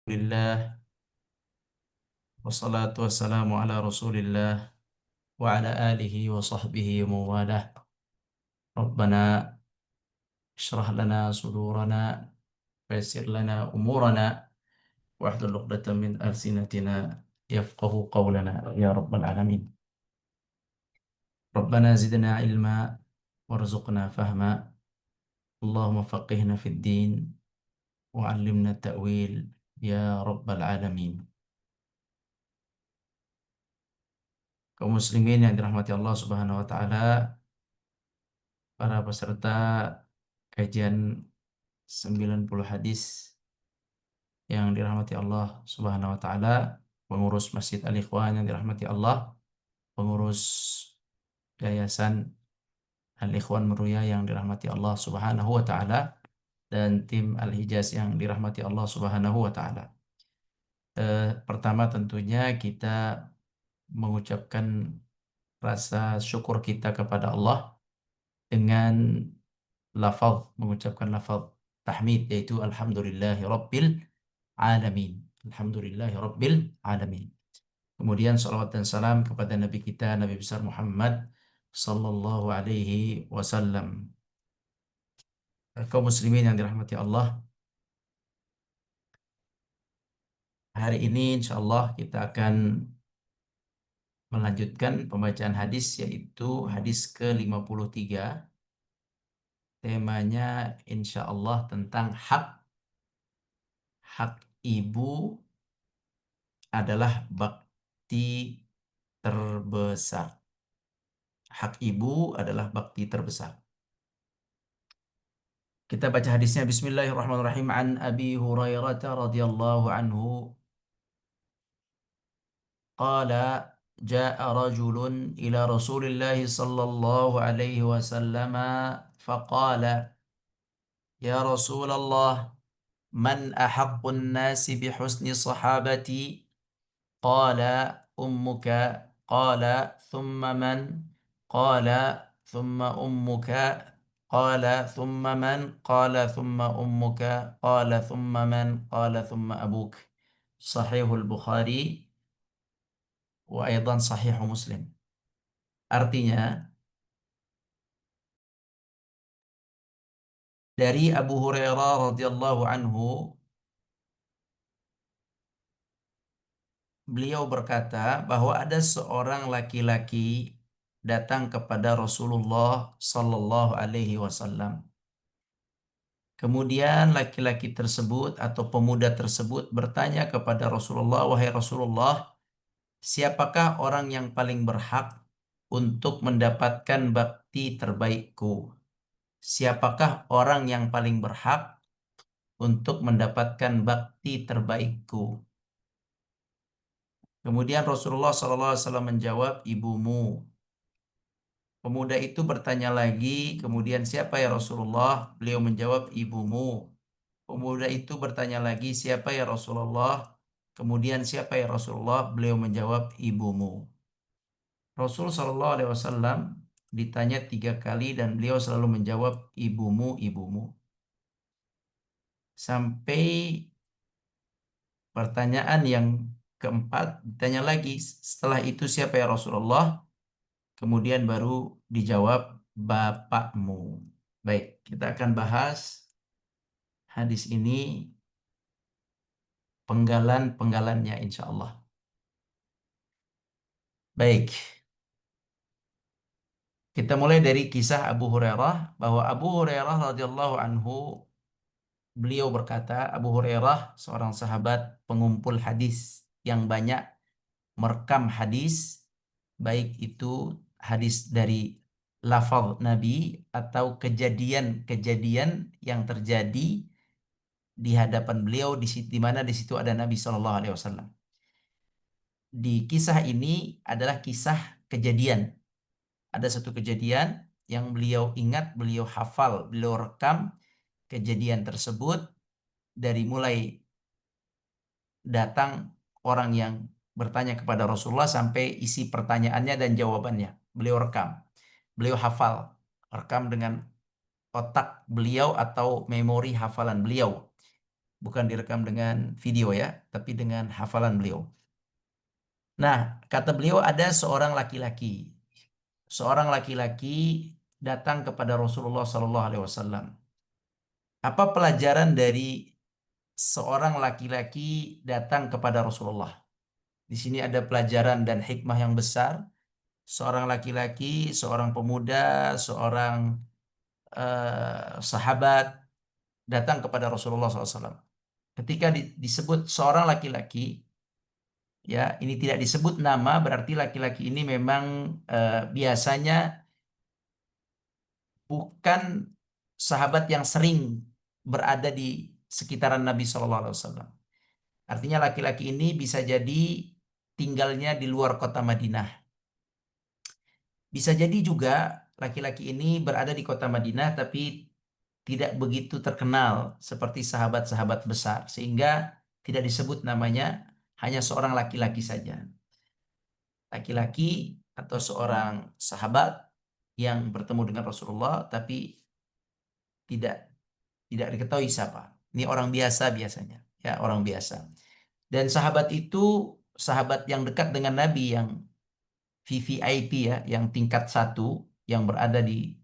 Alhamdulillah, wassalatu wassalamu ala rasulillah wa ala alihi wa sahbihi wa mawalah. Rabbana ishrah lana sudurana wa yassir lana umurana wahlul 'uqdatam min alsinatina yafqahu qawlana ya rabbal alamin. Rabbana zidna ilma warzuqna fahma. Allahumma faqihna fid din wa 'allimna ta'wil ya rabbal alamin. Kaum muslimin yang dirahmati Allah Subhanahu wa taala, para peserta kajian 90 hadis yang dirahmati Allah Subhanahu wa taala, pengurus Masjid Al-Ikhwan yang dirahmati Allah, pengurus Yayasan Al-Ikhwan Meruya yang dirahmati Allah Subhanahu wa taala, dan tim Al-Hijaz yang dirahmati Allah Subhanahu wa taala. Pertama tentunya kita mengucapkan rasa syukur kita kepada Allah dengan mengucapkan lafaz tahmid, yaitu alhamdulillahi rabbil alamin. Alhamdulillahi rabbil alamin. Kemudian salawat dan salam kepada Nabi kita, Nabi besar Muhammad sallallahu alaihi wasallam. Kaum muslimin yang dirahmati Allah, hari ini insyaallah kita akan melanjutkan pembacaan hadis, yaitu hadis ke-53. Temanya insyaallah tentang hak ibu adalah bakti terbesar. Hak ibu adalah bakti terbesar. Kita baca hadisnya. Bismillahirrahmanirrahim. An Abi Hurairah radhiyallahu anhu qala jaa rajulun ila Rasulillah sallallahu alaihi wasallam faqala ya Rasulullah man ahaqqun nasi bihusni sahabati qala ummuka qala thumma man qala thumma ummuka qala thumma man qala thumma ummuka qala thumma man qala thumma abuk. Sahihul Bukhari wa aidan sahihu Muslim. Artinya, dari Abu Hurairah radhiyallahu anhu, beliau berkata bahwa ada seorang laki-laki datang kepada Rasulullah sallallahu alaihi wasallam. Kemudian laki-laki tersebut atau pemuda tersebut bertanya kepada Rasulullah, "Wahai Rasulullah, siapakah orang yang paling berhak untuk mendapatkan bakti terbaikku? Siapakah orang yang paling berhak untuk mendapatkan bakti terbaikku?" Kemudian Rasulullah SAW menjawab, "Ibumu." Pemuda itu bertanya lagi, kemudian, "Siapa ya Rasulullah?" Beliau menjawab, "Ibumu." Pemuda itu bertanya lagi, "Siapa ya Rasulullah?" Kemudian, "Siapa ya Rasulullah?" Beliau menjawab, "Ibumu." Rasul SAW ditanya 3 kali dan beliau selalu menjawab, "Ibumu, ibumu." Sampai pertanyaan yang keempat ditanya lagi, setelah itu, "Siapa ya Rasulullah?" Kemudian baru dijawab, "Bapakmu." Baik, kita akan bahas hadis ini, penggalan-penggalannya insya Allah. Baik, kita mulai dari kisah Abu Hurairah, bahwa Abu Hurairah radhiyallahu anhu, beliau berkata, Abu Hurairah seorang sahabat pengumpul hadis yang banyak merekam hadis, baik itu hadis dari lafaz Nabi atau kejadian-kejadian yang terjadi di hadapan beliau, di mana di situ ada Nabi Shallallahu Alaihi Wasallam. Di kisah ini adalah kisah kejadian. Ada satu kejadian yang beliau ingat, beliau hafal, beliau rekam kejadian tersebut dari mulai datang orang yang bertanya kepada Rasulullah sampai isi pertanyaannya dan jawabannya. Beliau rekam, beliau hafal, rekam dengan otak beliau atau memori hafalan beliau. bukan direkam dengan video ya, tapi dengan hafalan beliau. Nah, kata beliau ada seorang laki-laki datang kepada Rasulullah Sallallahu Alaihi Wasallam. Apa pelajaran dari seorang laki-laki datang kepada Rasulullah? Di sini ada pelajaran dan hikmah yang besar. Seorang laki-laki, seorang pemuda, seorang sahabat datang kepada Rasulullah SAW. Ketika disebut seorang laki-laki, ya ini tidak disebut nama, berarti laki-laki ini memang biasanya bukan sahabat yang sering berada di sekitaran Nabi SAW. Artinya laki-laki ini bisa jadi tinggalnya di luar kota Madinah. Bisa jadi juga laki-laki ini berada di kota Madinah tapi tidak begitu terkenal seperti sahabat-sahabat besar sehingga tidak disebut namanya, hanya seorang laki-laki saja. Laki-laki atau seorang sahabat yang bertemu dengan Rasulullah tapi tidak tidak diketahui siapa. Ini orang biasa biasanya, ya orang biasa. Dan sahabat itu sahabat yang dekat dengan Nabi yang VVIP ya, yang tingkat satu yang berada di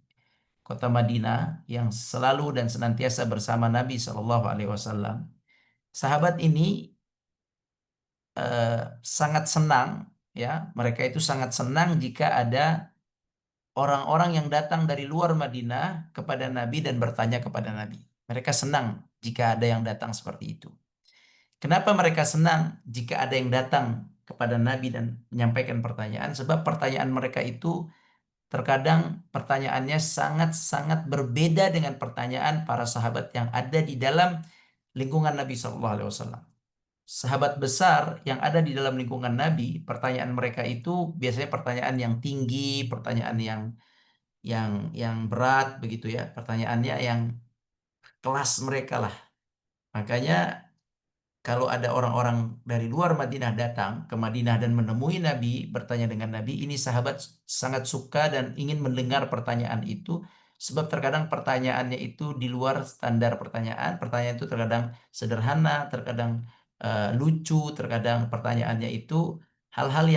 kota Madinah yang selalu dan senantiasa bersama Nabi Shallallahu Alaihi Wasallam. Sahabat ini eh, sangat senang ya, mereka itu sangat senang jika ada orang-orang yang datang dari luar Madinah kepada Nabi dan bertanya kepada Nabi. Mereka senang jika ada yang datang seperti itu. Kenapa mereka senang jika ada yang datang kepada Nabi dan menyampaikan pertanyaan? Sebab pertanyaan mereka itu terkadang pertanyaannya sangat-sangat berbeda dengan pertanyaan para sahabat yang ada di dalam lingkungan Nabi Shallallahu Alaihi Wasallam. Sahabat besar yang ada di dalam lingkungan Nabi, pertanyaan mereka itu biasanya pertanyaan yang tinggi, pertanyaan yang berat begitu ya, pertanyaannya yang kelas mereka lah. Makanya kalau ada orang-orang dari luar Madinah datang ke Madinah dan menemui Nabi, bertanya dengan Nabi, ini sahabat sangat suka dan ingin mendengar pertanyaan itu, sebab terkadang pertanyaannya itu di luar standar pertanyaan. Pertanyaan itu terkadang sederhana, terkadang lucu, terkadang pertanyaannya itu hal-hal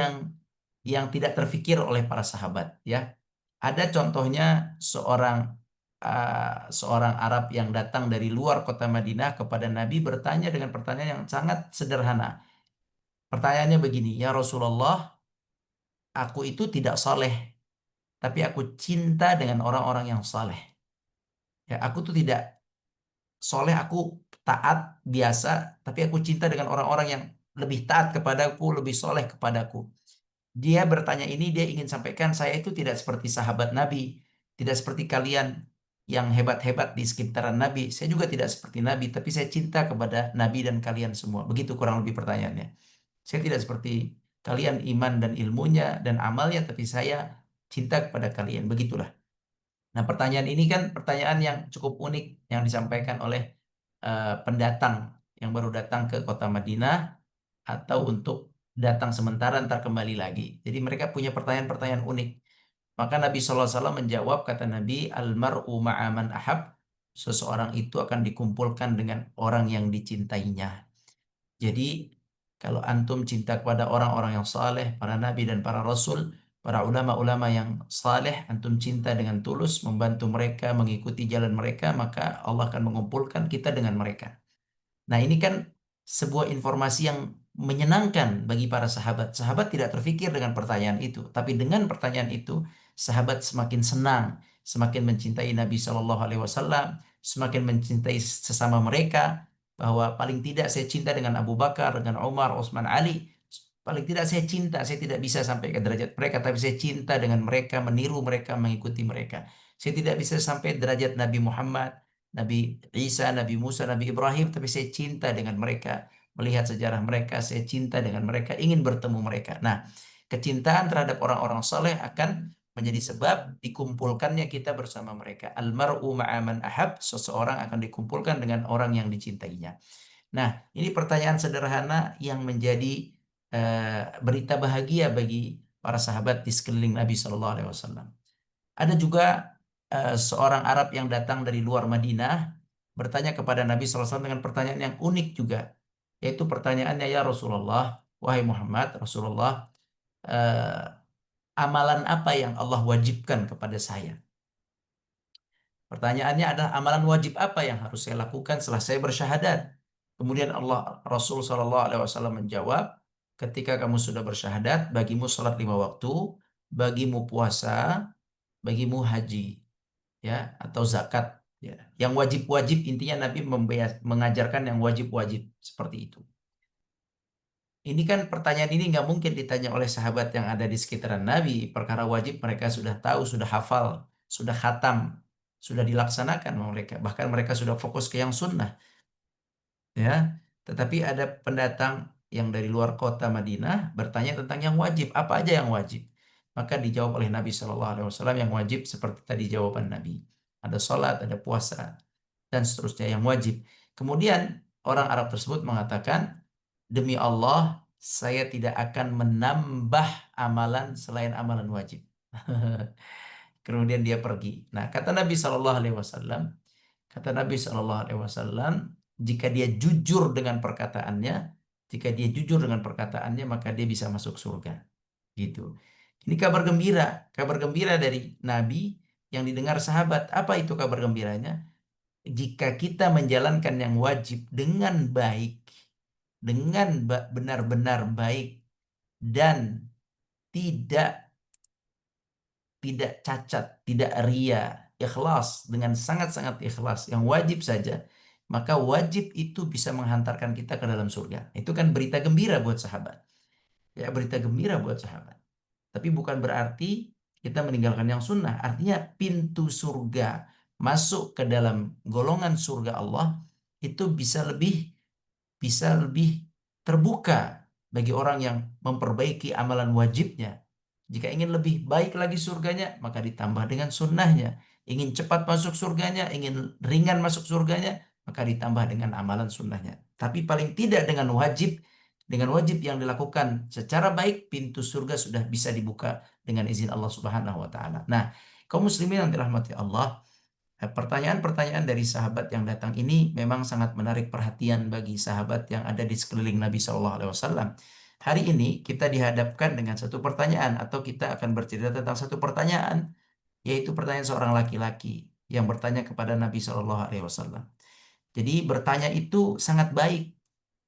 yang tidak terfikir oleh para sahabat, ya. Ada contohnya seorang seorang Arab yang datang dari luar kota Madinah kepada Nabi bertanya dengan pertanyaan yang sangat sederhana. Pertanyaannya begini, ya Rasulullah, aku itu tidak soleh, tapi aku cinta dengan orang-orang yang soleh. Ya, aku tuh tidak soleh, aku taat biasa, tapi aku cinta dengan orang-orang yang lebih taat kepadaku, lebih soleh kepadaku. Dia bertanya ini, dia ingin sampaikan saya itu tidak seperti sahabat Nabi, tidak seperti kalian yang hebat-hebat di sekitaran Nabi. Saya juga tidak seperti Nabi, tapi saya cinta kepada Nabi dan kalian semua. Begitu kurang lebih pertanyaannya. Saya tidak seperti kalian iman dan ilmunya dan amalnya, tapi saya cinta kepada kalian. Begitulah. Nah, pertanyaan ini kan pertanyaan yang cukup unik yang disampaikan oleh pendatang yang baru datang ke kota Madinah atau untuk datang sementara ntar kembali lagi. Jadi mereka punya pertanyaan-pertanyaan unik. Maka Nabi SAW menjawab, kata Nabi, almar'u ma'aman ahab. Seseorang itu akan dikumpulkan dengan orang yang dicintainya. Jadi kalau antum cinta kepada orang-orang yang saleh, para nabi dan para rasul, para ulama-ulama yang saleh, antum cinta dengan tulus, membantu mereka, mengikuti jalan mereka, maka Allah akan mengumpulkan kita dengan mereka. Nah, ini kan sebuah informasi yang menyenangkan bagi para sahabat. Sahabat tidak terfikir dengan pertanyaan itu, tapi dengan pertanyaan itu, sahabat semakin senang, semakin mencintai Nabi Shallallahu Alaihi Wasallam, semakin mencintai sesama mereka. Bahwa paling tidak saya cinta dengan Abu Bakar, dengan Umar, Utsman, Ali. Paling tidak saya cinta, saya tidak bisa sampai ke derajat mereka, tapi saya cinta dengan mereka, meniru mereka, mengikuti mereka. Saya tidak bisa sampai derajat Nabi Muhammad, Nabi Isa, Nabi Musa, Nabi Ibrahim, tapi saya cinta dengan mereka, melihat sejarah mereka, saya cinta dengan mereka, ingin bertemu mereka. Nah, kecintaan terhadap orang-orang soleh akan menjadi sebab dikumpulkannya kita bersama mereka. Almar'u ma'aman ahab, seseorang akan dikumpulkan dengan orang yang dicintainya. Nah, ini pertanyaan sederhana yang menjadi berita bahagia bagi para sahabat di sekeliling Nabi Shallallahu Alaihi Wasallam. Ada juga seorang Arab yang datang dari luar Madinah bertanya kepada Nabi SAW dengan pertanyaan yang unik juga. Yaitu pertanyaannya, ya Rasulullah, wahai Muhammad, Rasulullah, eh, amalan apa yang Allah wajibkan kepada saya? Pertanyaannya adalah amalan wajib apa yang harus saya lakukan setelah saya bersyahadat? Kemudian Rasul Shallallahu Alaihi Wasallam menjawab, ketika kamu sudah bersyahadat, bagimu sholat 5 waktu, bagimu puasa, bagimu haji, ya, atau zakat. Ya. Yang wajib-wajib intinya Nabi mengajarkan yang wajib-wajib seperti itu. Ini kan pertanyaan ini nggak mungkin ditanya oleh sahabat yang ada di sekitaran Nabi. Perkara wajib mereka sudah tahu, sudah hafal, sudah khatam, sudah dilaksanakan mereka. Bahkan mereka sudah fokus ke yang sunnah. Ya, tetapi ada pendatang yang dari luar kota Madinah bertanya tentang yang wajib. Apa aja yang wajib? Maka dijawab oleh Nabi Shallallahu Alaihi Wasallam yang wajib seperti tadi jawaban Nabi. Ada sholat, ada puasa, dan seterusnya yang wajib. Kemudian orang Arab tersebut mengatakan, demi Allah, saya tidak akan menambah amalan selain amalan wajib. Kemudian dia pergi. Nah, kata Nabi Shallallahu Alaihi Wasallam, jika dia jujur dengan perkataannya, maka dia bisa masuk surga. Gitu. Ini kabar gembira dari Nabi yang didengar sahabat. Apa itu kabar gembiranya? Jika kita menjalankan yang wajib dengan baik, dengan benar-benar baik dan tidak tidak cacat, tidak ria, ikhlas dengan sangat-sangat ikhlas, yang wajib saja, maka wajib itu bisa menghantarkan kita ke dalam surga. Itu kan berita gembira buat sahabat. Ya, berita gembira buat sahabat. Tapi bukan berarti kita meninggalkan yang sunnah. Artinya pintu surga masuk ke dalam golongan surga Allah itu bisa lebih terbuka bagi orang yang memperbaiki amalan wajibnya. Jika ingin lebih baik lagi surganya, maka ditambah dengan sunnahnya. Ingin cepat masuk surganya, ingin ringan masuk surganya, maka ditambah dengan amalan sunnahnya. Tapi paling tidak dengan wajib yang dilakukan secara baik, pintu surga sudah bisa dibuka dengan izin Allah Subhanahu wa taala. Nah, kaum muslimin yang dirahmati Allah, pertanyaan-pertanyaan dari sahabat yang datang ini memang sangat menarik perhatian bagi sahabat yang ada di sekeliling Nabi Shallallahu Alaihi Wasallam. Hari ini kita dihadapkan dengan satu pertanyaan atau kita akan bercerita tentang satu pertanyaan, yaitu pertanyaan seorang laki-laki yang bertanya kepada Nabi Shallallahu Alaihi Wasallam. Jadi bertanya itu sangat baik,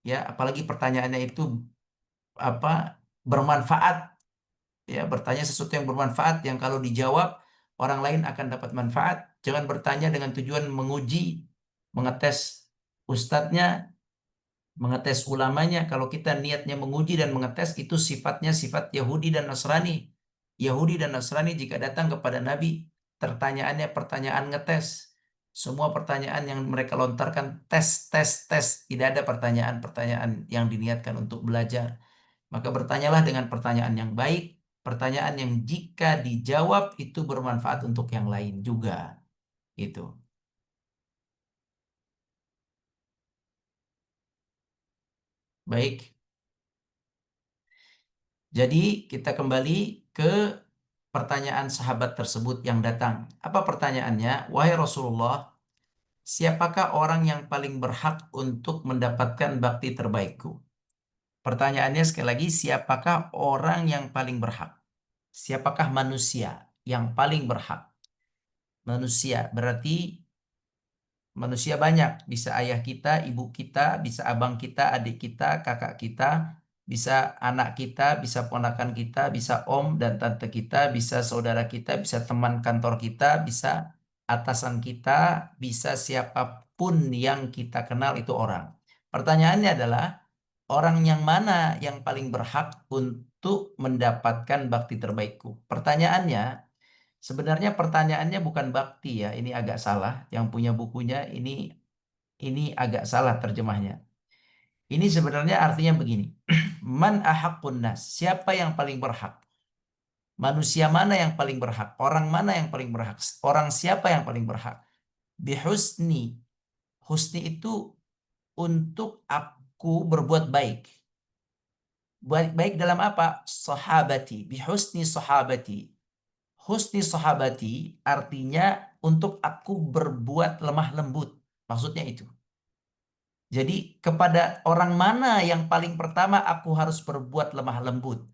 ya, apalagi pertanyaannya itu apa bermanfaat, ya, bertanya sesuatu yang bermanfaat yang kalau dijawab orang lain akan dapat manfaat. Jangan bertanya dengan tujuan menguji, mengetes ustadznya, mengetes ulamanya. Kalau kita niatnya menguji dan mengetes, itu sifatnya sifat Yahudi dan Nasrani. Yahudi dan Nasrani jika datang kepada Nabi, pertanyaannya pertanyaan ngetes. Semua pertanyaan yang mereka lontarkan tes, tes, tes. Tidak ada pertanyaan-pertanyaan yang diniatkan untuk belajar. Maka bertanyalah dengan pertanyaan yang baik, pertanyaan yang jika dijawab itu bermanfaat untuk yang lain juga. Gitu. Baik. Jadi kita kembali ke pertanyaan sahabat tersebut yang datang. Apa pertanyaannya? Wahai Rasulullah, siapakah orang yang paling berhak untuk mendapatkan bakti terbaikku? Pertanyaannya sekali lagi, siapakah orang yang paling berhak? Siapakah manusia yang paling berhak? Manusia berarti manusia banyak, bisa ayah kita, ibu kita, bisa abang kita, adik kita, kakak kita, bisa anak kita, bisa ponakan kita, bisa om dan tante kita, bisa saudara kita, bisa teman kantor kita, bisa atasan kita, bisa siapapun yang kita kenal itu orang. Pertanyaannya adalah orang yang mana yang paling berhak untuk mendapatkan bakti terbaikku? Pertanyaannya, sebenarnya pertanyaannya bukan bakti ya, ini agak salah. Yang punya bukunya ini agak salah terjemahnya. Ini sebenarnya artinya begini. Man ahaqqun nas? Siapa yang paling berhak? Manusia mana yang paling berhak? Orang mana yang paling berhak? Orang siapa yang paling berhak? Bihusni. Husni itu untuk aku berbuat baik. Baik, baik dalam apa? Sahabati. Bihusni sahabati. Husni sahabati artinya untuk aku berbuat lemah lembut. Maksudnya itu. Jadi kepada orang mana yang paling pertama aku harus berbuat lemah lembut?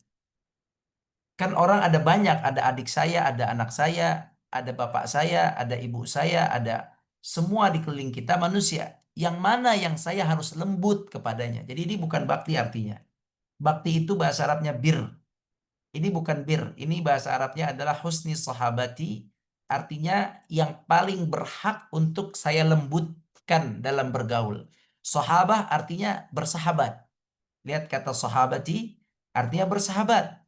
Kan orang ada banyak, ada adik saya, ada anak saya, ada bapak saya, ada ibu saya, ada semua di keliling kita manusia. Yang mana yang saya harus lembut kepadanya? Jadi ini bukan bakti artinya. Bakti itu bahasa Arabnya bir. Ini bukan bir. Ini bahasa Arabnya adalah husni sahabati. Artinya yang paling berhak untuk saya lembutkan dalam bergaul. Sahabah artinya bersahabat. Lihat kata sahabati artinya bersahabat.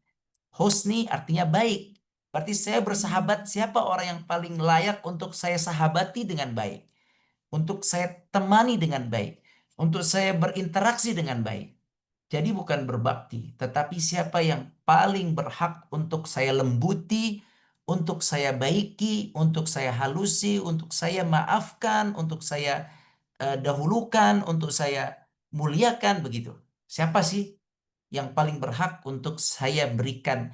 Husni artinya baik. Berarti saya bersahabat, siapa orang yang paling layak untuk saya sahabati dengan baik? Untuk saya temani dengan baik. Untuk saya berinteraksi dengan baik. Jadi bukan berbakti, tetapi siapa yang paling berhak untuk saya lembuti, untuk saya baiki, untuk saya halusi, untuk saya maafkan, untuk saya dahulukan, untuk saya muliakan begitu. Siapa sih yang paling berhak untuk saya berikan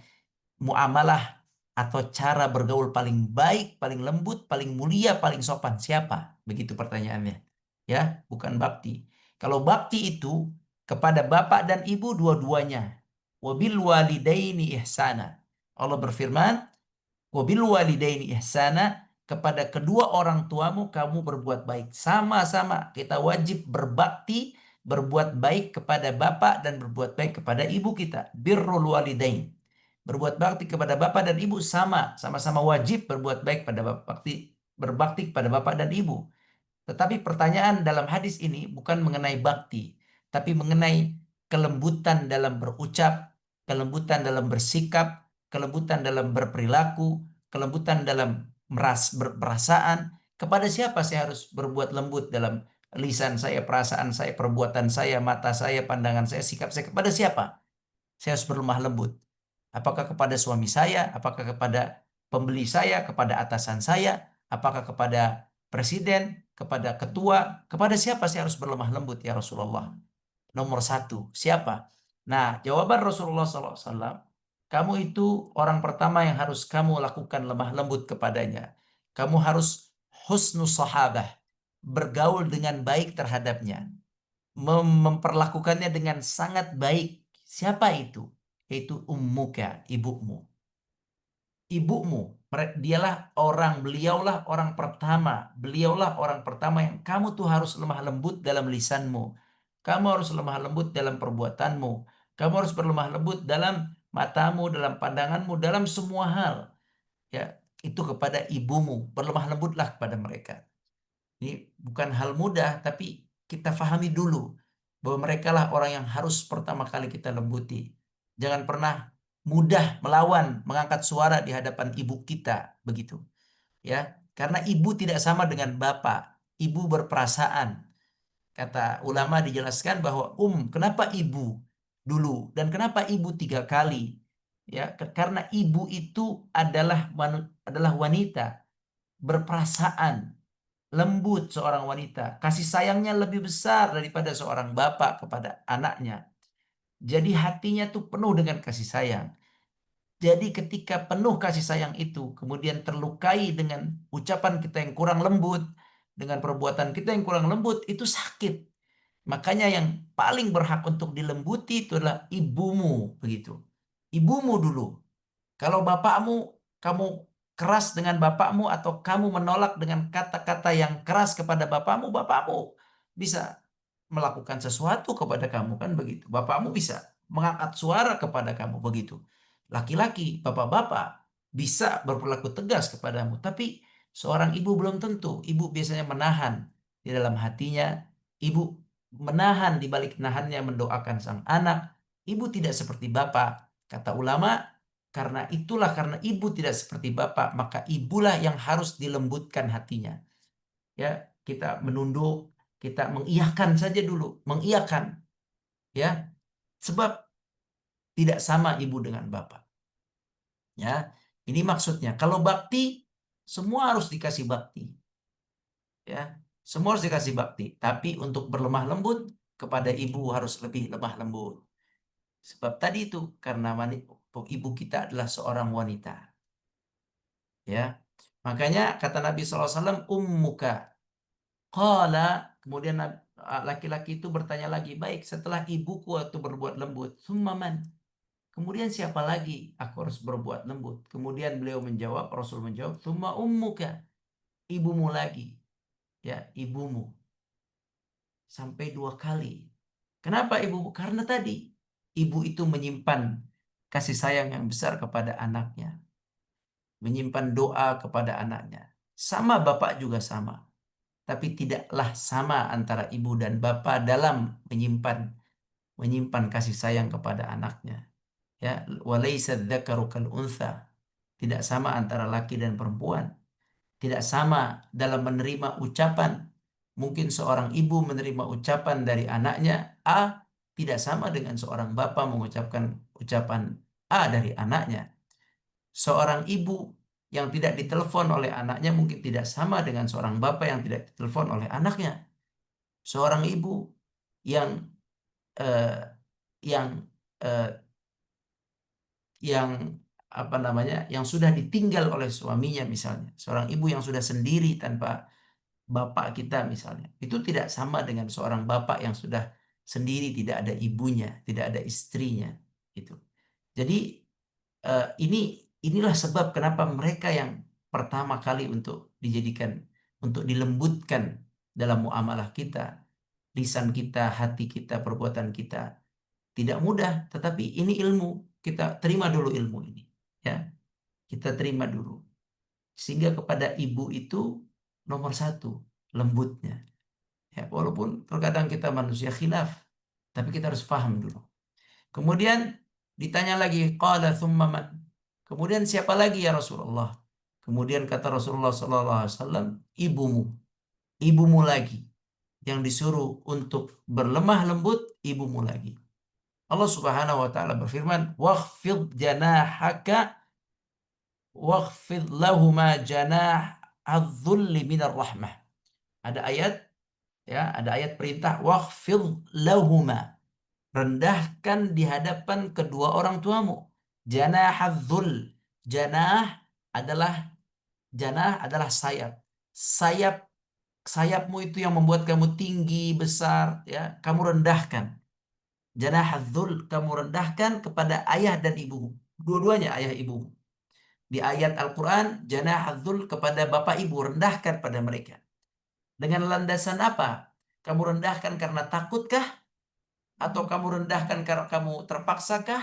muamalah atau cara bergaul paling baik, paling lembut, paling mulia, paling sopan? Siapa? Begitu pertanyaannya. Ya, bukan bakti. Kalau bakti itu kepada bapak dan ibu dua-duanya. Wabil walidaini ihsana. Allah berfirman, wabil walidaini ihsana, kepada kedua orang tuamu kamu berbuat baik. Sama-sama kita wajib berbakti, berbuat baik kepada bapak dan berbuat baik kepada ibu kita. Birrul walidain. Berbuat bakti kepada bapak dan ibu sama-sama wajib berbuat baik pada bapak, berbakti kepada bapak dan ibu. Tetapi pertanyaan dalam hadis ini bukan mengenai bakti, tapi mengenai kelembutan dalam berucap, kelembutan dalam bersikap, kelembutan dalam berperilaku, kelembutan dalam berperasaan. Kepada siapa saya harus berbuat lembut dalam lisan saya, perasaan saya, perbuatan saya, mata saya, pandangan saya, sikap saya? Kepada siapa saya harus berlemah lembut? Apakah kepada suami saya? Apakah kepada pembeli saya? Kepada atasan saya? Apakah kepada presiden? Kepada ketua? Kepada siapa saya harus berlemah lembut ya Rasulullah? Nomor satu, siapa? Nah, jawaban Rasulullah SAW, kamu itu orang pertama yang harus kamu lakukan lemah lembut kepadanya. Kamu harus husnus sahabah, bergaul dengan baik terhadapnya, memperlakukannya dengan sangat baik. Siapa itu? Yaitu ummuka, ibumu. Ibumu, beliaulah orang pertama, beliaulah orang pertama yang kamu tuh harus lemah lembut dalam lisanmu. Kamu harus lemah lembut dalam perbuatanmu. Kamu harus berlemah lembut dalam matamu, dalam pandanganmu, dalam semua hal. Ya, itu kepada ibumu. Berlemah lembutlah kepada mereka. Ini bukan hal mudah, tapi kita fahami dulu bahwa mereka lah orang yang harus pertama kali kita lembuti. Jangan pernah mudah melawan, mengangkat suara di hadapan ibu kita, begitu. Ya, karena ibu tidak sama dengan bapak. Ibu berperasaan. Kata ulama dijelaskan bahwa kenapa ibu dulu dan kenapa ibu tiga kali? Ya, karena ibu itu adalah wanita berperasaan, lembut seorang wanita. Kasih sayangnya lebih besar daripada seorang bapak kepada anaknya. Jadi hatinya tuh penuh dengan kasih sayang. Jadi ketika penuh kasih sayang itu, kemudian terlukai dengan ucapan kita yang kurang lembut, dengan perbuatan kita yang kurang lembut, itu sakit. Makanya yang paling berhak untuk dilembuti itu adalah ibumu, begitu. Ibumu dulu. Kalau bapakmu, kamu keras dengan bapakmu atau kamu menolak dengan kata-kata yang keras kepada bapakmu, bapakmu bisa melakukan sesuatu kepada kamu, kan begitu. Bapakmu bisa mengangkat suara kepada kamu, begitu. Laki-laki, bapak-bapak bisa berperilaku tegas kepadamu, tapi seorang ibu belum tentu. Ibu biasanya menahan di dalam hatinya, ibu menahan di balik nahannya mendoakan sang anak. Ibu tidak seperti bapak. Kata ulama, karena ibu tidak seperti bapak, maka ibulah yang harus dilembutkan hatinya. Ya, kita menunduk, kita mengiyakan saja dulu, mengiyakan, ya, sebab tidak sama ibu dengan bapak. Ya, ini maksudnya. Kalau bakti, semua harus dikasih bakti. Ya, semua harus dikasih bakti. Tapi untuk berlemah lembut kepada ibu harus lebih lemah lembut. Sebab tadi itu karena ibu kita adalah seorang wanita. Ya, makanya kata Nabi SAW, ummuka. Qala, kemudian laki-laki itu bertanya lagi, baik setelah ibuku itu berbuat lembut, summa man? Kemudian siapa lagi aku harus berbuat lembut? Kemudian beliau menjawab, Rasul menjawab, summa ummuka, ibumu lagi. Ya, ibumu. Sampai 2 kali. Kenapa ibu? Karena tadi ibu itu menyimpan kasih sayang yang besar kepada anaknya, menyimpan doa kepada anaknya. Sama bapak juga sama, tapi tidaklah sama antara ibu dan bapak dalam menyimpan menyimpan kasih sayang kepada anaknya. Ya, walaysa dzakaru kal untha. Tidak sama antara laki dan perempuan. Tidak sama dalam menerima ucapan. Mungkin seorang ibu menerima ucapan dari anaknya A tidak sama dengan seorang bapak mengucapkan ucapan A dari anaknya. Seorang ibu yang tidak ditelepon oleh anaknya mungkin tidak sama dengan seorang bapak yang tidak ditelepon oleh anaknya. Seorang ibu yang eh, yang eh, yang apa namanya, yang sudah ditinggal oleh suaminya misalnya, seorang ibu yang sudah sendiri tanpa bapak kita misalnya, itu tidak sama dengan seorang bapak yang sudah sendiri, tidak ada ibunya, tidak ada istrinya, gitu. Jadi inilah sebab kenapa mereka yang pertama kali untuk dijadikan, untuk dilembutkan dalam muamalah kita, lisan kita, hati kita, perbuatan kita, tidak mudah, tetapi ini ilmu. Kita terima dulu ilmu ini, ya. Kita terima dulu. Sehingga kepada ibu itu nomor satu, lembutnya. Ya, walaupun terkadang kita manusia khilaf, tapi kita harus paham dulu. Kemudian ditanya lagi, qala thumma man? Kemudian siapa lagi ya Rasulullah? Kemudian kata Rasulullah SAW, ibumu. Ibumu lagi. Yang disuruh untuk berlemah lembut, ibumu lagi. Allah Subhanahu wa taala berfirman, "Wakhfid janahaka wakhfid lahuma janah adh-dhulli minar rahmah." Ada ayat, ya, ada ayat perintah wakhfid lahuma. Rendahkan di hadapan kedua orang tuamu. Janahadzul. Janah adalah janah adalah sayap. Sayap sayapmu itu yang membuat kamu tinggi, besar, ya. Kamu rendahkan. Janahadzul, kamu rendahkan kepada ayah dan ibumu. Dua-duanya ayah ibu. Di ayat Al-Quran, janahadzul kepada bapak ibu, rendahkan pada mereka. Dengan landasan apa? Kamu rendahkan karena takutkah? Atau kamu rendahkan karena kamu terpaksakah?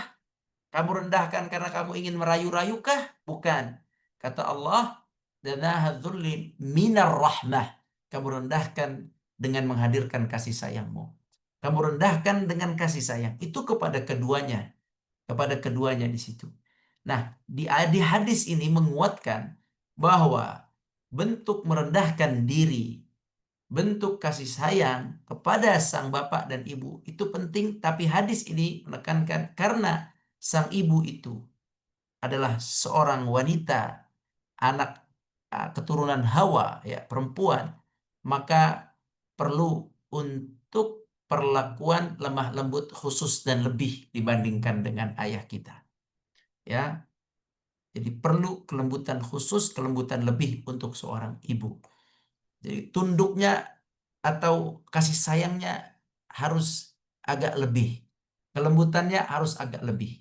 Kamu rendahkan karena kamu ingin merayu-rayukah? Bukan. Kata Allah, danahadzulli minar rahmah. Kamu rendahkan dengan menghadirkan kasih sayangmu. Kamu rendahkan dengan kasih sayang. Itu kepada keduanya. Kepada keduanya di situ. Nah, di hadis ini menguatkan bahwa bentuk merendahkan diri, bentuk kasih sayang kepada sang bapak dan ibu itu penting, tapi hadis ini menekankan karena sang ibu itu adalah seorang wanita, anak keturunan Hawa, ya, perempuan, maka perlu untuk perlakuan lemah lembut khusus dan lebih dibandingkan dengan ayah kita, ya. Jadi perlu kelembutan khusus, kelembutan lebih untuk seorang ibu. Jadi tunduknya atau kasih sayangnya harus agak lebih. Kelembutannya harus agak lebih.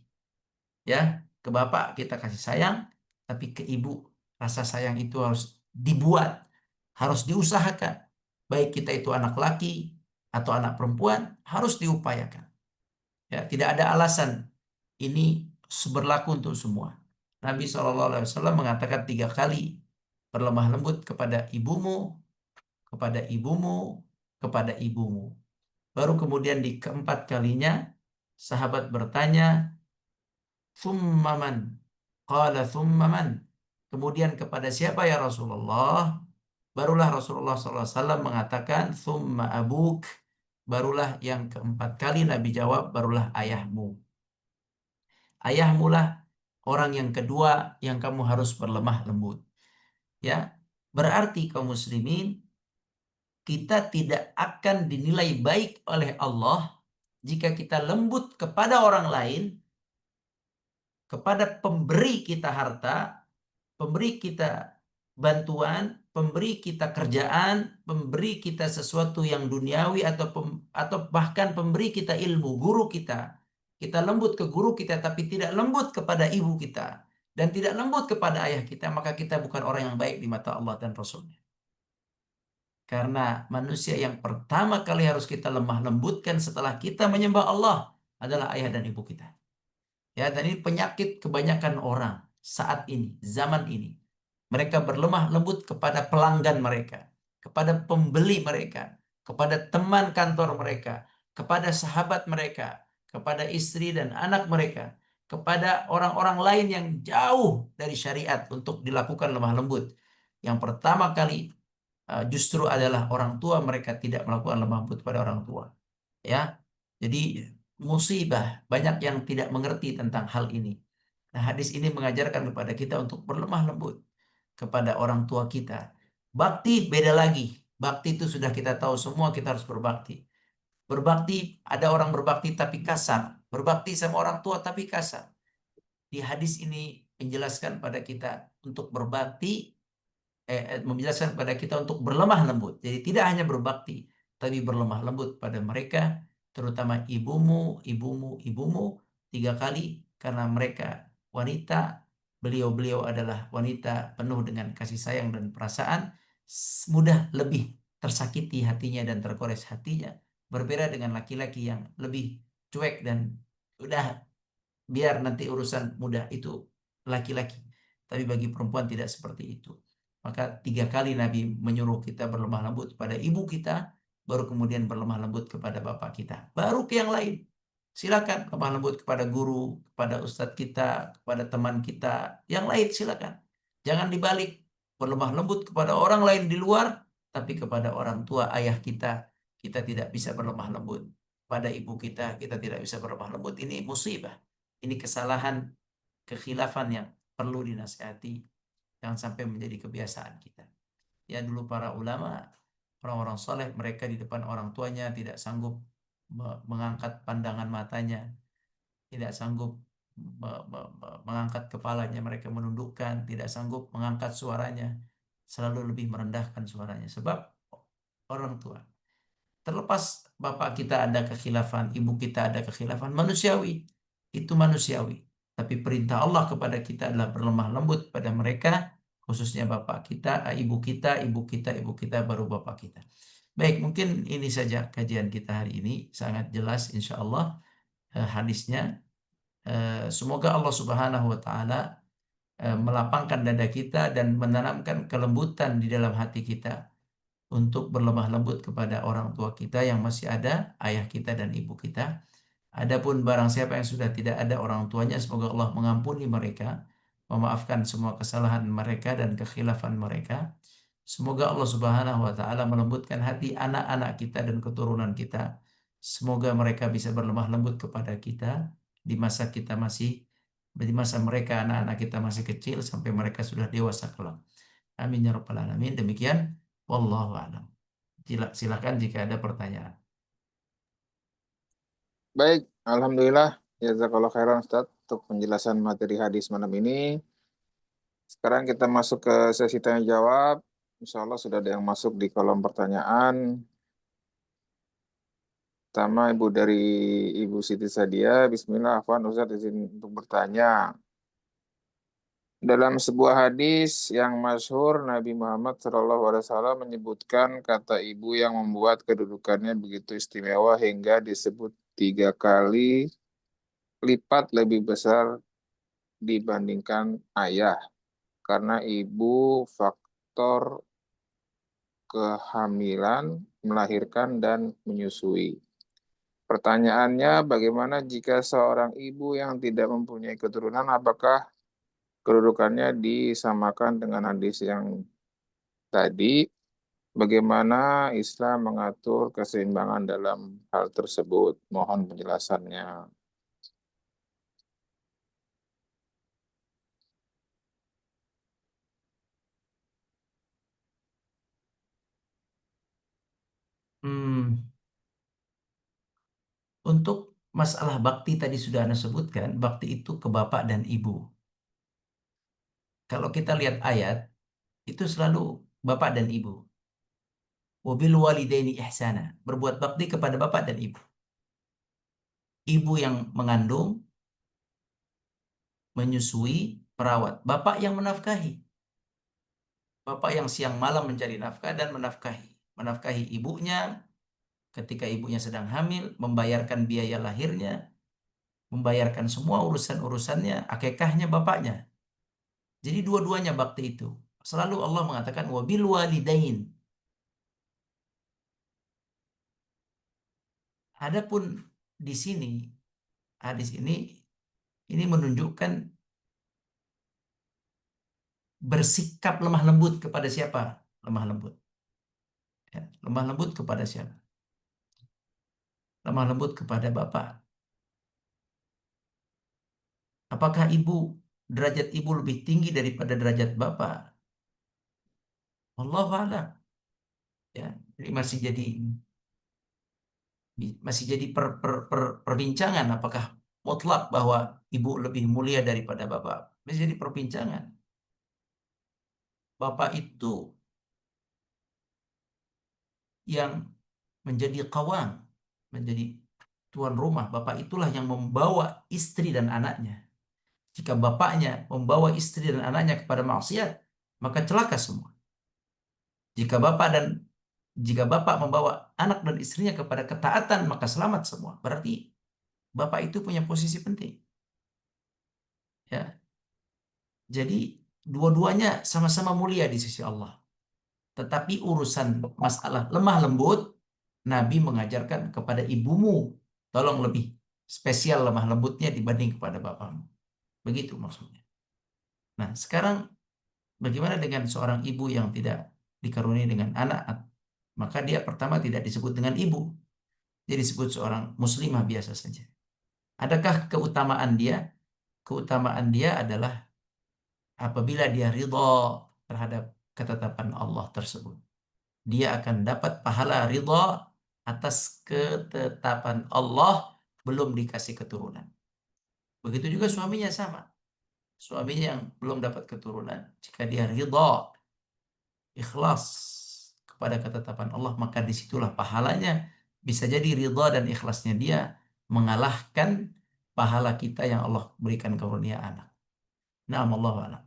Ya, ke bapak kita kasih sayang, tapi ke ibu rasa sayang itu harus dibuat, harus diusahakan. Baik kita itu anak laki atau anak perempuan, harus diupayakan. Ya, tidak ada alasan. Ini berlaku untuk semua. Nabi SAW mengatakan 3 kali, berlemah lembut kepada ibumu, kepada ibumu, kepada ibumu. Baru kemudian di keempat kalinya sahabat bertanya, "Thumma man?" Qala thumma man? Kemudian kepada siapa ya Rasulullah? Barulah Rasulullah SAW mengatakan, "Thumma abuk." Barulah yang keempat kali Nabi jawab, barulah ayahmu. Ayahmu lah orang yang kedua yang kamu harus berlemah lembut. Ya, berarti kaum muslimin, kita tidak akan dinilai baik oleh Allah jika kita lembut kepada orang lain, kepada pemberi kita harta, pemberi kita bantuan, pemberi kita kerjaan, pemberi kita sesuatu yang duniawi atau bahkan pemberi kita ilmu, guru kita. Kita lembut ke guru kita tapi tidak lembut kepada ibu kita dan tidak lembut kepada ayah kita, maka kita bukan orang yang baik di mata Allah dan Rasulnya. Karena manusia yang pertama kali harus kita lemah lembutkan setelah kita menyembah Allah adalah ayah dan ibu kita. Ya, dan ini penyakit kebanyakan orang saat ini, zaman ini. Mereka berlemah lembut kepada pelanggan mereka, kepada pembeli mereka, kepada teman kantor mereka, kepada sahabat mereka, kepada istri dan anak mereka, kepada orang-orang lain yang jauh dari syariat untuk dilakukan lemah lembut. Yang pertama kali justru adalah orang tua, mereka tidak melakukan lemah lembut pada orang tua. Ya, jadi musibah, banyak yang tidak mengerti tentang hal ini. Nah, hadis ini mengajarkan kepada kita untuk berlemah lembut kepada orang tua kita. Bakti beda lagi. Bakti itu sudah kita tahu semua, kita harus berbakti. Berbakti, ada orang berbakti tapi kasar. Berbakti sama orang tua tapi kasar. Di hadis ini menjelaskan pada kita untuk berbakti, menjelaskan kepada kita untuk berlemah lembut. Jadi tidak hanya berbakti, tapi berlemah lembut pada mereka, terutama ibumu, ibumu, ibumu, 3 kali, karena mereka wanita, beliau-beliau adalah wanita penuh dengan kasih sayang dan perasaan, mudah lebih tersakiti hatinya dan tergores hatinya, berbeda dengan laki-laki yang lebih cuek dan udah biar nanti urusan mudah itu laki-laki. Tapi bagi perempuan tidak seperti itu. Maka 3 kali Nabi menyuruh kita berlemah lembut pada ibu kita, baru kemudian berlemah lembut kepada bapak kita. Baru ke yang lain. Silakan lemah lembut kepada guru, kepada ustadz kita, kepada teman kita. Yang lain silakan. Jangan dibalik. Berlemah lembut kepada orang lain di luar, tapi kepada orang tua ayah kita tidak bisa berlemah lembut. Pada ibu kita tidak bisa berlemah lembut. Ini musibah. Ini kesalahan, kekhilafan yang perlu dinasihati. Jangan sampai menjadi kebiasaan kita. Ya, dulu para ulama, orang-orang soleh, mereka di depan orang tuanya tidak sanggup mengangkat pandangan matanya, tidak sanggup mengangkat kepalanya, mereka menundukkan, tidak sanggup mengangkat suaranya, selalu lebih merendahkan suaranya. Sebab orang tua. Terlepas bapak kita ada kekhilafan, ibu kita ada kekhilafan, manusiawi. Itu manusiawi. Tapi perintah Allah kepada kita adalah berlemah lembut pada mereka, khususnya bapak kita, ibu kita, ibu kita, ibu kita, baru bapak kita. Baik, mungkin ini saja kajian kita hari ini. Sangat jelas insya Allah hadisnya. Semoga Allah Subhanahu wa Ta'ala melapangkan dada kita dan menanamkan kelembutan di dalam hati kita untuk berlemah lembut kepada orang tua kita yang masih ada, ayah kita dan ibu kita. Adapun barang siapa yang sudah tidak ada orang tuanya, semoga Allah mengampuni mereka, memaafkan semua kesalahan mereka dan kekhilafan mereka. Semoga Allah Subhanahu wa taala melembutkan hati anak-anak kita dan keturunan kita. Semoga mereka bisa berlemah lembut kepada kita di masa kita masih di masa mereka anak-anak kita masih kecil sampai mereka sudah dewasa kelak. Amin ya rabbal alamin. Demikian wallahu a'lam. Silakan jika ada pertanyaan. Baik, Alhamdulillah. Jazakallah khairan Ustaz untuk penjelasan materi hadis malam ini. Sekarang kita masuk ke sesi tanya jawab. Insya Allah sudah ada yang masuk di kolom pertanyaan. Pertama Ibu dari Ibu Siti Sadia. Bismillah, Afwan Ustaz izin untuk bertanya. Dalam sebuah hadis yang masyhur, Nabi Muhammad SAW menyebutkan kata ibu yang membuat kedudukannya begitu istimewa hingga disebut 3 kali lipat lebih besar dibandingkan ayah. Karena ibu faktor kehamilan, melahirkan, dan menyusui. Pertanyaannya, bagaimana jika seorang ibu yang tidak mempunyai keturunan, apakah kedudukannya disamakan dengan hadis yang tadi? Bagaimana Islam mengatur keseimbangan dalam hal tersebut? Mohon penjelasannya. Hmm, untuk masalah bakti tadi sudah Anda sebutkan, bakti itu ke bapak dan ibu. Kalau kita lihat ayat, itu selalu bapak dan ibu. Wabil walidaini ihsana, berbuat bakti kepada bapak dan ibu. Ibu yang mengandung, menyusui, merawat. Bapak yang menafkahi. Bapak yang siang malam mencari nafkah dan menafkahi. Menafkahi ibunya ketika ibunya sedang hamil, membayarkan biaya lahirnya, membayarkan semua urusan-urusannya, akikahnya bapaknya. Jadi dua-duanya bakti itu. Selalu Allah mengatakan wabil walidain. Adapun di sini, hadis ini menunjukkan bersikap lemah lembut kepada siapa? Lemah lembut. Ya, lemah lembut kepada siapa? Lemah lembut kepada bapak. Apakah derajat ibu lebih tinggi daripada derajat bapak? Allah a'lam. Ya, ini masih jadi perbincangan apakah mutlak bahwa ibu lebih mulia daripada bapak. Masih jadi perbincangan. Bapak itu yang menjadi kawan, menjadi tuan rumah. Bapak itulah yang membawa istri dan anaknya. Jika bapaknya membawa istri dan anaknya kepada maksiat, maka celaka semua. Jika bapak dan jika bapak membawa anak dan istrinya kepada ketaatan, maka selamat semua. Berarti bapak itu punya posisi penting. Ya, jadi dua-duanya sama-sama mulia di sisi Allah. Tetapi urusan masalah lemah lembut, Nabi mengajarkan kepada ibumu, tolong lebih spesial lemah lembutnya dibanding kepada bapakmu. Begitu maksudnya. Nah, sekarang bagaimana dengan seorang ibu yang tidak dikaruniai dengan anak? Maka dia pertama tidak disebut dengan ibu. Dia disebut seorang muslimah biasa saja. Adakah keutamaan dia? Keutamaan dia adalah apabila dia ridha terhadap ketetapan Allah tersebut. Dia akan dapat pahala ridha atas ketetapan Allah belum dikasih keturunan. Begitu juga suaminya sama. Suaminya yang belum dapat keturunan, jika dia ridha, ikhlas kepada ketetapan Allah, maka disitulah pahalanya. Bisa jadi ridha dan ikhlasnya dia mengalahkan pahala kita yang Allah berikan karunia anak. Nah, Allah alam.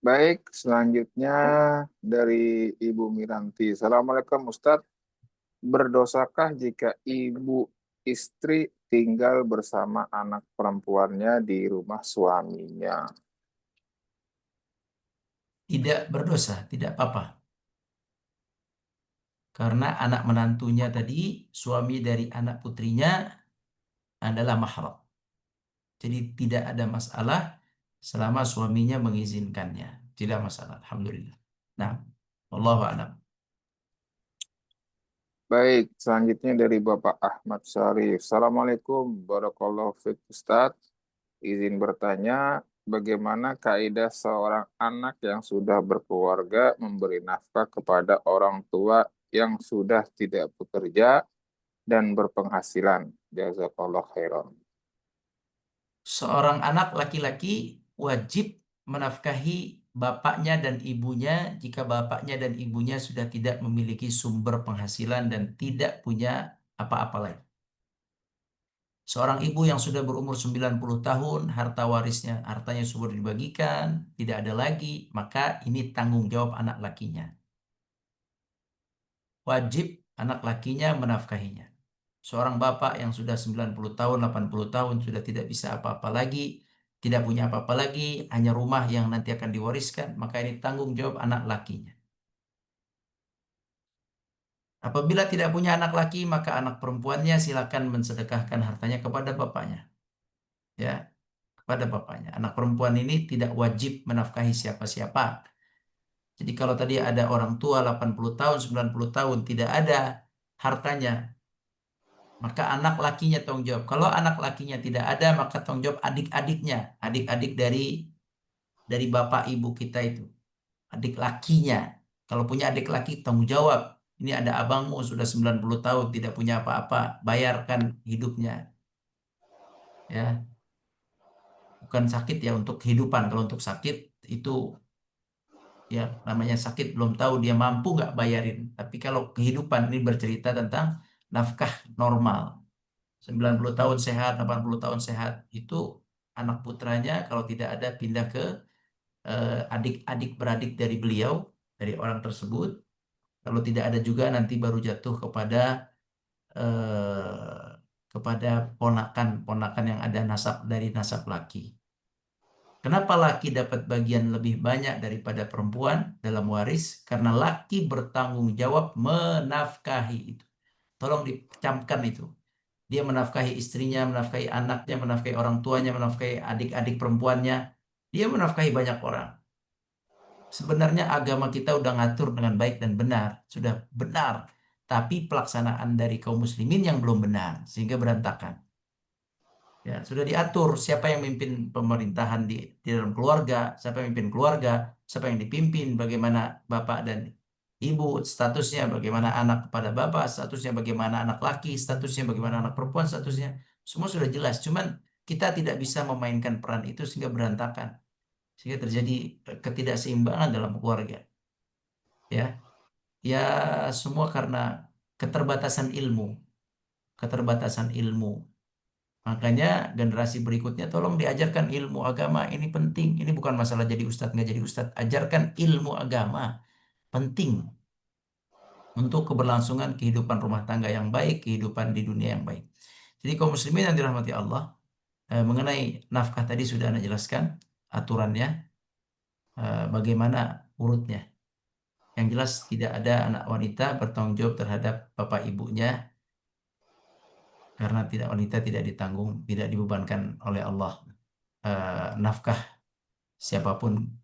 Baik, selanjutnya dari Ibu Miranti. Assalamualaikum Ustadz. Berdosakah jika ibu istri tinggal bersama anak perempuannya di rumah suaminya? Tidak berdosa, tidak apa-apa. Karena anak menantunya tadi, suami dari anak putrinya adalah mahram. Jadi tidak ada masalah selama suaminya mengizinkannya. Tidak masalah, alhamdulillah. Nah, wallahu a'lam. Baik, selanjutnya dari Bapak Ahmad Syarif. Assalamualaikum warahmatullahi wabarakatuh Ustadz. Izin bertanya, bagaimana kaidah seorang anak yang sudah berkeluarga memberi nafkah kepada orang tua yang sudah tidak bekerja dan berpenghasilan? Jazakallah khairan. Seorang anak laki-laki wajib menafkahi bapaknya dan ibunya jika bapaknya dan ibunya sudah tidak memiliki sumber penghasilan dan tidak punya apa-apa lain. Seorang ibu yang sudah berumur 90 tahun, hartanya sudah dibagikan, tidak ada lagi, maka ini tanggung jawab anak lakinya. Wajib anak lakinya menafkahinya. Seorang bapak yang sudah 90 tahun, 80 tahun, sudah tidak bisa apa-apa lagi, tidak punya apa-apa lagi, hanya rumah yang nanti akan diwariskan, maka ini tanggung jawab anak lakinya. Apabila tidak punya anak laki, maka anak perempuannya silakan mensedekahkan hartanya kepada bapaknya. Ya, kepada bapaknya. Anak perempuan ini tidak wajib menafkahi siapa-siapa. Jadi kalau tadi ada orang tua 80 tahun, 90 tahun tidak ada hartanya, maka anak lakinya tanggung jawab. Kalau anak lakinya tidak ada, maka tanggung jawab adik-adiknya, adik-adik dari bapak ibu kita itu, adik lakinya. Kalau punya adik laki tanggung jawab. Ini ada abangmu sudah 90 tahun tidak punya apa-apa, bayarkan hidupnya. Ya, bukan sakit ya untuk kehidupan. Kalau untuk sakit itu ya namanya sakit belum tahu dia mampu nggak bayarin. Tapi kalau kehidupan ini bercerita tentang nafkah normal. 90 tahun sehat, 80 tahun sehat. Itu anak putranya kalau tidak ada pindah ke adik-adik beradik dari beliau, dari orang tersebut. Kalau tidak ada juga nanti baru jatuh kepada ponakan-ponakan yang ada nasab dari nasab laki. Kenapa laki dapat bagian lebih banyak daripada perempuan dalam waris? Karena laki bertanggung jawab menafkahi itu. Tolong dicamkan itu. Dia menafkahi istrinya, menafkahi anaknya, menafkahi orang tuanya, menafkahi adik-adik perempuannya. Dia menafkahi banyak orang. Sebenarnya agama kita udah ngatur dengan baik dan benar, sudah benar. Tapi pelaksanaan dari kaum muslimin yang belum benar, sehingga berantakan. Ya, sudah diatur siapa yang memimpin pemerintahan di dalam keluarga, siapa yang memimpin keluarga, siapa yang dipimpin, bagaimana bapak dan ibu statusnya, bagaimana anak kepada bapak statusnya, bagaimana anak laki statusnya, bagaimana anak perempuan statusnya. Semua sudah jelas. Cuman kita tidak bisa memainkan peran itu sehingga berantakan, sehingga terjadi ketidakseimbangan dalam keluarga. Ya, ya semua karena keterbatasan ilmu, keterbatasan ilmu. Makanya generasi berikutnya tolong diajarkan ilmu agama. Ini penting. Ini bukan masalah jadi ustadz nggak jadi ustadz. Ajarkan ilmu agama. Penting untuk keberlangsungan kehidupan rumah tangga yang baik, kehidupan di dunia yang baik. Jadi kaum muslimin yang dirahmati Allah, mengenai nafkah tadi sudah Anda jelaskan aturannya, bagaimana urutnya. Yang jelas tidak ada anak wanita bertanggung jawab terhadap bapak ibunya karena tidak wanita tidak ditanggung, tidak dibebankan oleh Allah nafkah siapapun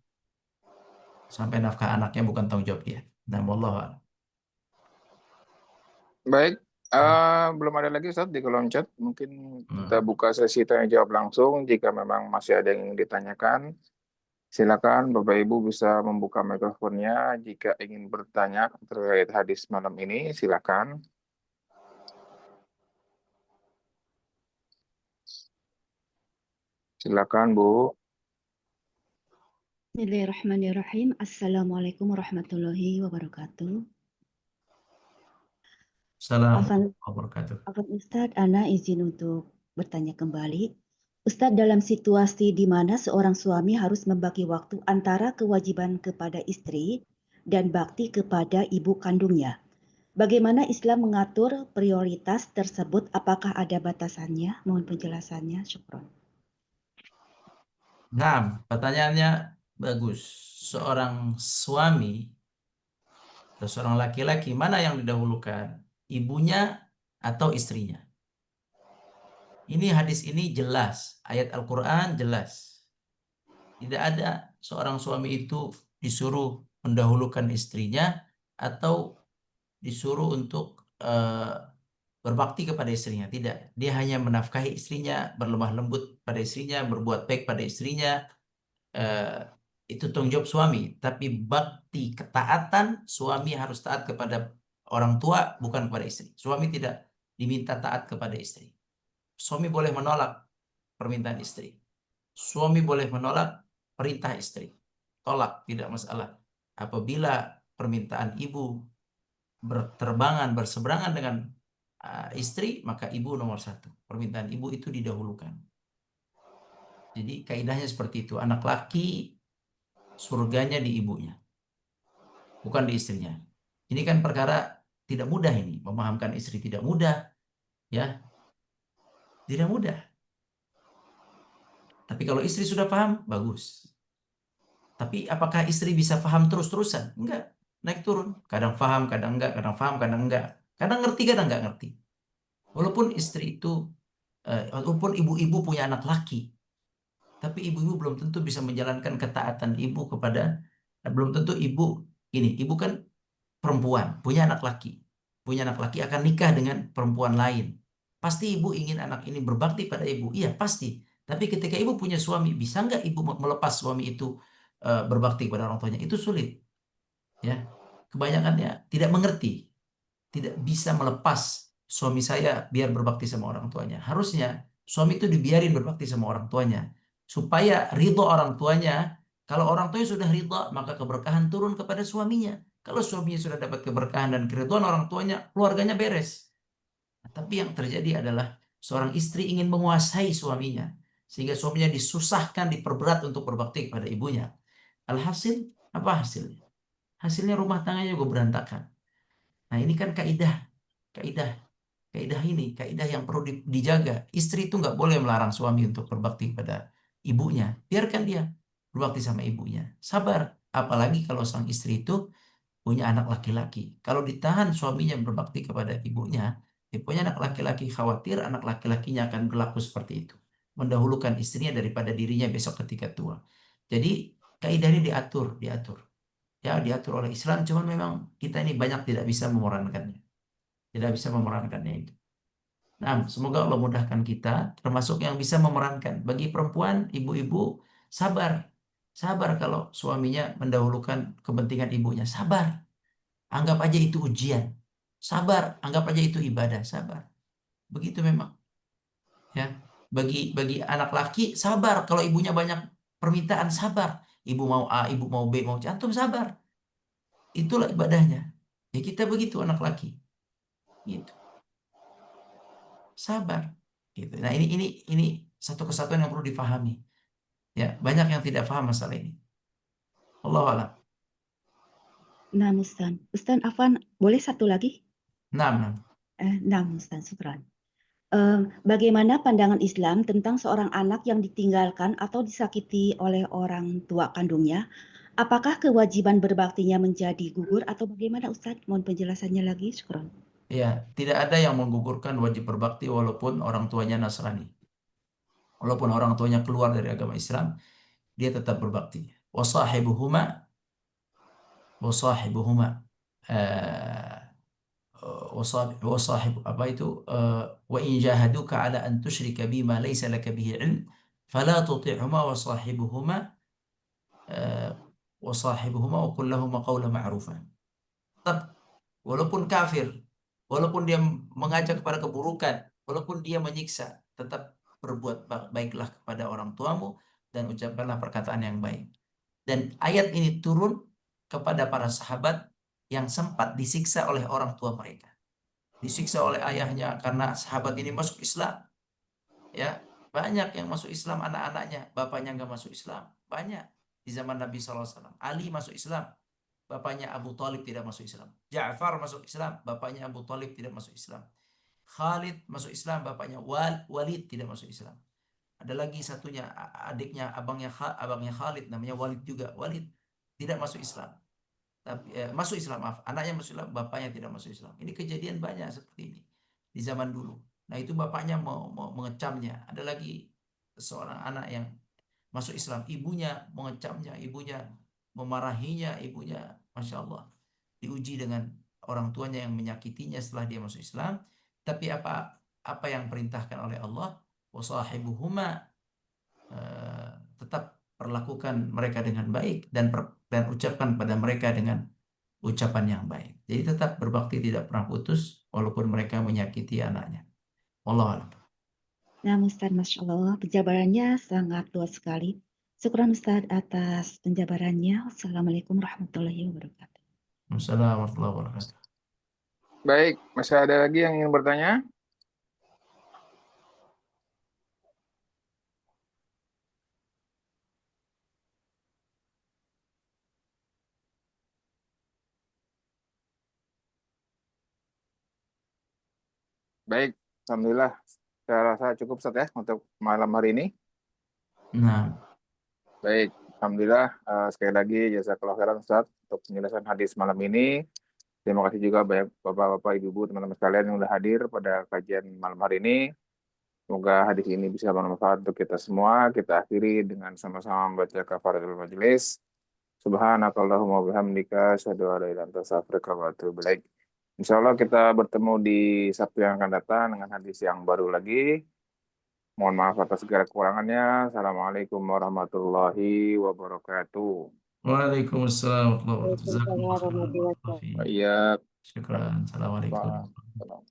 sampai nafkah anaknya bukan tanggung jawab dia. Nah, wallahu a'lam. Baik, belum ada lagi Ustaz di kolom chat. Mungkin kita Hmm. buka sesi tanya jawab langsung. Jika memang masih ada yang ingin ditanyakan, silakan Bapak Ibu bisa membuka mikrofonnya. Jika ingin bertanya terkait hadis malam ini, silakan. Silakan Bu. Bismillahirrahmanirrahim. Assalamualaikum warahmatullahi wabarakatuh. Assalamualaikum Afan, warahmatullahi wabarakatuh. Afan Ustadz, Ana izin untuk bertanya kembali. Ustadz, dalam situasi di mana seorang suami harus membagi waktu antara kewajiban kepada istri dan bakti kepada ibu kandungnya, bagaimana Islam mengatur prioritas tersebut? Apakah ada batasannya? Mohon penjelasannya. Syukron. Nah, pertanyaannya bagus. Seorang suami atau seorang laki-laki mana yang didahulukan? Ibunya atau istrinya? Ini hadis ini jelas, ayat Al-Qur'an jelas. Tidak ada seorang suami itu disuruh mendahulukan istrinya atau disuruh untuk berbakti kepada istrinya. Tidak. Dia hanya menafkahi istrinya, berlemah lembut pada istrinya, berbuat baik pada istrinya. Eh, itu tanggung jawab suami. Tapi bakti ketaatan, suami harus taat kepada orang tua, bukan kepada istri. Suami tidak diminta taat kepada istri. Suami boleh menolak permintaan istri. Suami boleh menolak perintah istri. Tolak, tidak masalah. Apabila permintaan ibu berterbangan, berseberangan dengan istri, maka ibu nomor satu. Permintaan ibu itu didahulukan. Jadi kaidahnya seperti itu. Anak laki surganya di ibunya, bukan di istrinya. Ini kan perkara tidak mudah ini. Memahamkan istri tidak mudah, ya, tidak mudah. Tapi kalau istri sudah paham, bagus. Tapi apakah istri bisa paham terus-terusan? Enggak. Naik turun. Kadang paham, kadang enggak. Kadang paham, kadang enggak. Kadang ngerti, kadang enggak ngerti. Walaupun istri itu, walaupun ibu-ibu punya anak laki, tapi ibu-ibu belum tentu bisa menjalankan ketaatan ibu kepada, belum tentu ibu, ibu kan perempuan, punya anak laki. Punya anak laki akan nikah dengan perempuan lain. Pasti ibu ingin anak ini berbakti pada ibu. Iya, pasti. Tapi ketika ibu punya suami, bisa nggak ibu melepas suami itu berbakti kepada orang tuanya? Itu sulit. Ya, kebanyakannya tidak mengerti, tidak bisa melepas suami saya biar berbakti sama orang tuanya. Harusnya suami itu dibiarin berbakti sama orang tuanya supaya ridho orang tuanya Kalau orang tuanya sudah ridha, maka keberkahan turun kepada suaminya. Kalau suaminya sudah dapat keberkahan dan keridhaan orang tuanya, keluarganya beres. Nah, tapi yang terjadi adalah seorang istri ingin menguasai suaminya, sehingga suaminya disusahkan, diperberat untuk berbakti kepada ibunya. Alhasil, apa hasilnya? Hasilnya rumah tangganya juga berantakan. Nah, ini kan kaidah, kaidah, kaidah yang perlu dijaga. Istri itu nggak boleh melarang suami untuk berbakti pada ibunya. Biarkan dia berbakti sama ibunya. Sabar. Apalagi kalau sang istri itu punya anak laki-laki. Kalau ditahan suaminya berbakti kepada ibunya, dia punya anak laki-laki, khawatir anak laki-lakinya akan berlaku seperti itu. Mendahulukan istrinya daripada dirinya besok ketika tua. Jadi kaidah ini diatur, diatur. Ya, diatur oleh Islam, cuman memang kita ini banyak tidak bisa memerankannya. Tidak bisa memerankannya itu. Nah, semoga Allah mudahkan kita, termasuk yang bisa memerankan. Bagi perempuan, ibu-ibu, sabar. Sabar kalau suaminya mendahulukan kepentingan ibunya. Sabar. Anggap aja itu ujian. Sabar. Anggap aja itu ibadah. Sabar. Begitu memang. Ya. Bagi anak laki, sabar. Kalau ibunya banyak permintaan, sabar. Ibu mau A, ibu mau B, mau C. Antum sabar. Itulah ibadahnya. Ya kita begitu anak laki. Gitu. Sabar. Gitu. Nah, ini satu kesatuan yang perlu difahami. Ya, banyak yang tidak paham masalah ini. Allah alam. Nah, Ustaz. Ustaz Afwan, boleh satu lagi? Nah, nah. Nah, Ustaz, syukran. Bagaimana pandangan Islam tentang seorang anak yang ditinggalkan atau disakiti oleh orang tua kandungnya? Apakah kewajiban berbaktinya menjadi gugur atau bagaimana, Ustaz? Mohon penjelasannya lagi, syukran. Ya, tidak ada yang menggugurkan wajib berbakti walaupun orang tuanya Nasrani. Walaupun orang tuanya keluar dari agama Islam, dia tetap berbakti. Wasahibuhuma wasahibuhuma eh, wasahib apa itu wa in jahaduka ala an tusyrika bima laysa laka bihi ilm fala tuti'huma wasahibuhuma eh, wasahibuhuma wa qul lahum qawlan ma'rufa. Tetap walaupun kafir, walaupun dia mengajak kepada keburukan, walaupun dia menyiksa, tetap berbuat baiklah kepada orang tuamu dan ucapkanlah perkataan yang baik. Dan ayat ini turun kepada para sahabat yang sempat disiksa oleh orang tua mereka. Disiksa oleh ayahnya karena sahabat ini masuk Islam. Ya, banyak yang masuk Islam anak-anaknya, bapaknya nggak masuk Islam. Banyak di zaman Nabi SAW. Ali masuk Islam, bapaknya Abu Talib tidak masuk Islam. Ja'far masuk Islam, bapaknya Abu Talib tidak masuk Islam. Khalid masuk Islam, bapaknya Walid tidak masuk Islam. Ada lagi satunya adiknya abangnya Khalid namanya Walid juga. Walid tidak masuk Islam. Tapi masuk Islam, maaf. Anaknya masuk Islam, bapaknya tidak masuk Islam. Ini kejadian banyak seperti ini di zaman dulu. Nah, itu bapaknya mau mengecamnya. Ada lagi seorang anak yang masuk Islam, ibunya mengecamnya, ibunya memarahinya, ibunya, Masya Allah, diuji dengan orang tuanya yang menyakitinya setelah dia masuk Islam. Tapi apa yang perintahkan oleh Allah, wasahibuhuma, tetap perlakukan mereka dengan baik dan ucapkan pada mereka dengan ucapan yang baik. Jadi tetap berbakti tidak pernah putus walaupun mereka menyakiti anaknya. Allah alam. Nah, Ustaz, Masya Allah, penjabarannya sangat luas sekali. Syukran Ustaz atas penjabarannya. Wassalamualaikum warahmatullahi wabarakatuh. Wassalamualaikum warahmatullahi wabarakatuh. Baik, masih ada lagi yang ingin bertanya? Baik, Alhamdulillah. Saya rasa cukup Ustaz ya untuk malam hari ini. Nah, Baik, Alhamdulillah. Sekali lagi jazakallahu khairan Ustaz untuk penjelasan hadis malam ini. Terima kasih juga banyak Bapak-Bapak, Ibu-Ibu, teman-teman sekalian yang sudah hadir pada kajian malam hari ini. Semoga hadis ini bisa bermanfaat untuk kita semua. Kita akhiri dengan sama-sama membaca kafaratul majelis. Subhanakallahumma wabihamdika asyhadu an la ilaha illa anta astaghfiruka wa atubu ilaik. Insyaallah kita bertemu di Sabtu yang akan datang dengan hadis yang baru lagi. Mohon maaf atas segala kekurangannya. Assalamualaikum warahmatullahi wabarakatuh. Waalaikumsalam warahmatullahi wabarakatuh. Waalaikumsalam Jazakumullah khairan. warahmatullahi wabarakatuh. Barakallahu fiik. Iya. Syukran. Assalamualaikum. Salam.